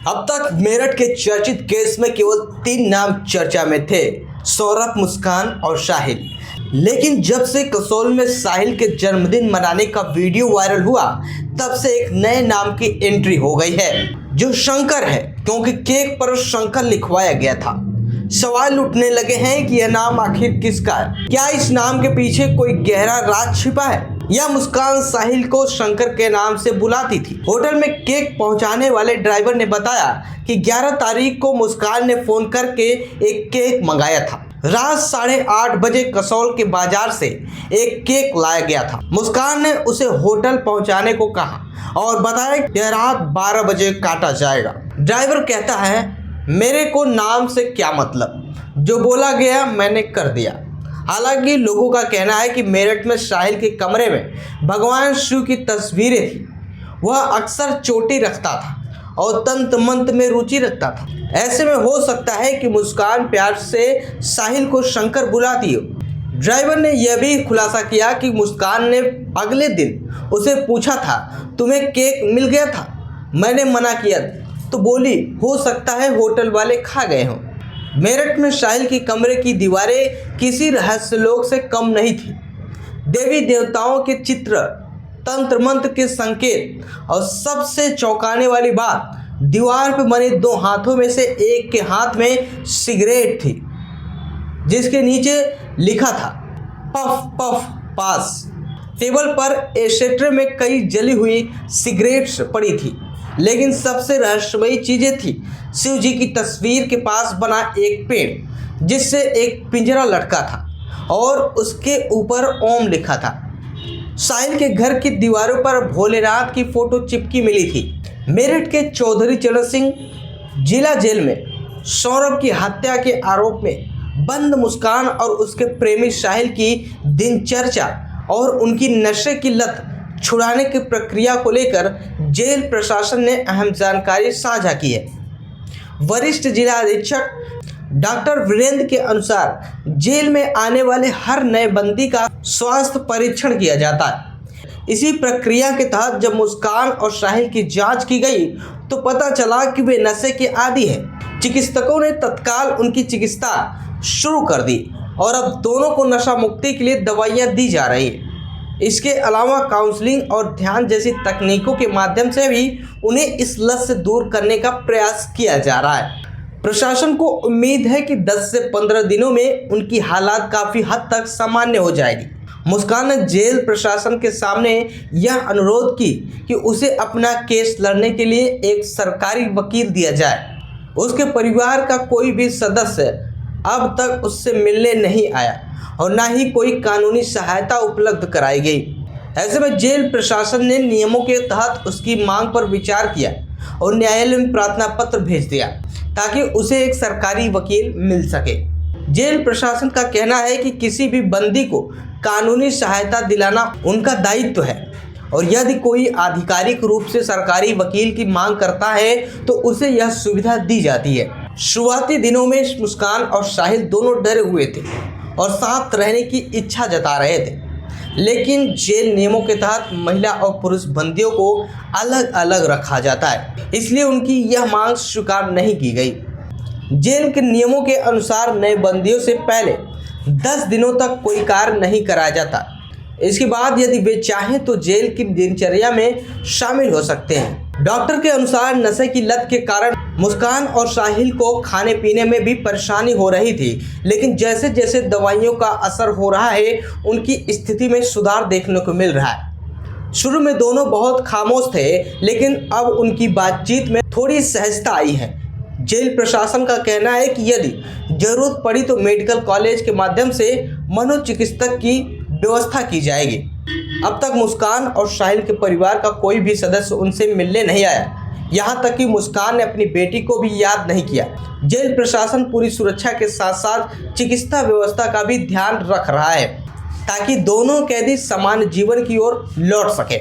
अब तक मेरठ के चर्चित केस में केवल 3 नाम चर्चा में थे, सौरभ, मुस्कान और साहिल। लेकिन जब से कसोल में साहिल के जन्मदिन मनाने का वीडियो वायरल हुआ, तब से एक नए नाम की एंट्री हो गई है, जो शंकर है, क्योंकि केक पर शंकर लिखवाया गया था। सवाल उठने लगे हैं कि यह नाम आखिर किसका है। क्या इस नाम के पीछे कोई गहरा राज छिपा है, या मुस्कान साहिल को शंकर के नाम से बुलाती थी। होटल में केक पहुंचाने वाले ड्राइवर ने बताया कि 11 तारीख को मुस्कान ने फोन करके एक केक मंगाया था। रात 8:30 बजे कसौल के बाजार से एक केक लाया गया था। मुस्कान ने उसे होटल पहुंचाने को कहा और बताया कि रात 12 बजे काटा जाएगा। ड्राइवर कहता है, मेरे को नाम से क्या मतलब, जो बोला गया मैंने कर दिया। हालांकि लोगों का कहना है कि मेरठ में साहिल के कमरे में भगवान शिव की तस्वीरें थी। वह अक्सर चोटी रखता था और तंत्र मंत्र में रुचि रखता था। ऐसे में हो सकता है कि मुस्कान प्यार से साहिल को शंकर बुलाती हो। ड्राइवर ने यह भी खुलासा किया कि मुस्कान ने अगले दिन उसे पूछा था, तुम्हें केक मिल गया था? मैंने मना किया तो बोली, हो सकता है होटल वाले खा गए हों। मेरठ में साहिल की कमरे की दीवारें किसी रहस्य लोक से कम नहीं थी। देवी देवताओं के चित्र, तंत्र मंत्र के संकेत और सबसे चौंकाने वाली बात, दीवार पर बने 2 हाथों में से एक के हाथ में सिगरेट थी, जिसके नीचे लिखा था पफ पफ पास। टेबल पर एसेट्रे में कई जली हुई सिगरेट्स पड़ी थी, लेकिन सबसे रहस्यमयी चीजें थी शिव जी की तस्वीर के पास बना एक पेड़, जिससे एक पिंजरा लटका था और उसके ऊपर ओम लिखा था। साहिल के घर की दीवारों पर भोलेनाथ की फोटो चिपकी मिली थी। मेरठ के चौधरी चरण सिंह जिला जेल में सौरभ की हत्या के आरोप में बंद मुस्कान और उसके प्रेमी साहिल की दिनचर्या और उनकी नशे की लत छुड़ाने की प्रक्रिया को लेकर जेल प्रशासन ने अहम जानकारी साझा की है। वरिष्ठ जिला अधीक्षक डॉक्टर वीरेंद्र के अनुसार जेल में आने वाले हर नए बंदी का स्वास्थ्य परीक्षण किया जाता है। इसी प्रक्रिया के तहत जब मुस्कान और साहिल की जांच की गई तो पता चला कि वे नशे के आदी हैं। चिकित्सकों ने तत्काल उनकी चिकित्सा शुरू कर दी और अब दोनों को नशा मुक्ति के लिए दवाइयाँ दी जा रही है। इसके अलावा काउंसलिंग और ध्यान जैसी तकनीकों के माध्यम से भी उन्हें इस लत से दूर करने का प्रयास किया जा रहा है। प्रशासन को उम्मीद है कि 10 से 15 दिनों में उनकी हालात काफ़ी हद तक सामान्य हो जाएगी। मुस्कान ने जेल प्रशासन के सामने यह अनुरोध की कि उसे अपना केस लड़ने के लिए एक सरकारी वकील दिया जाए। उसके परिवार का कोई भी सदस्य अब तक उससे मिलने नहीं आया और ना ही कोई कानूनी सहायता उपलब्ध कराई गई। ऐसे में जेल प्रशासन ने नियमों के तहत उसकी मांग पर विचार किया और न्यायालय में प्रार्थना पत्र भेज दिया ताकि उसे एक सरकारी वकील मिल सके। जेल प्रशासन का कहना है कि किसी भी बंदी को कानूनी सहायता दिलाना उनका दायित्व है और यदि कोई आधिकारिक रूप से सरकारी वकील की मांग करता है तो उसे यह सुविधा दी जाती है। शुरुआती दिनों में मुस्कान और साहिल दोनों डरे हुए थे और साथ रहने की इच्छा जता रहे थे, लेकिन जेल नियमों के तहत महिला और पुरुष बंदियों को अलग अलग रखा जाता है, इसलिए उनकी यह मांग स्वीकार नहीं की गई। जेल के नियमों के अनुसार नए बंदियों से पहले 10 दिनों तक कोई कार्य नहीं कराया जाता। इसके बाद यदि वे चाहें तो जेल की दिनचर्या में शामिल हो सकते हैं। डॉक्टर के अनुसार नशे की लत के कारण मुस्कान और साहिल को खाने पीने में भी परेशानी हो रही थी, लेकिन जैसे जैसे दवाइयों का असर हो रहा है उनकी स्थिति में सुधार देखने को मिल रहा है। शुरू में दोनों बहुत खामोश थे, लेकिन अब उनकी बातचीत में थोड़ी सहजता आई है। जेल प्रशासन का कहना है कि यदि जरूरत पड़ी तो मेडिकल कॉलेज के माध्यम से मनोचिकित्सक की व्यवस्था की जाएगी। अब तक मुस्कान और साहिल के परिवार का कोई भी सदस्य उनसे मिलने नहीं आया, यहाँ तक कि मुस्कान ने अपनी बेटी को भी याद नहीं किया। जेल प्रशासन पूरी सुरक्षा के साथ साथ चिकित्सा व्यवस्था का भी ध्यान रख रहा है ताकि दोनों कैदी सामान्य जीवन की ओर लौट सके।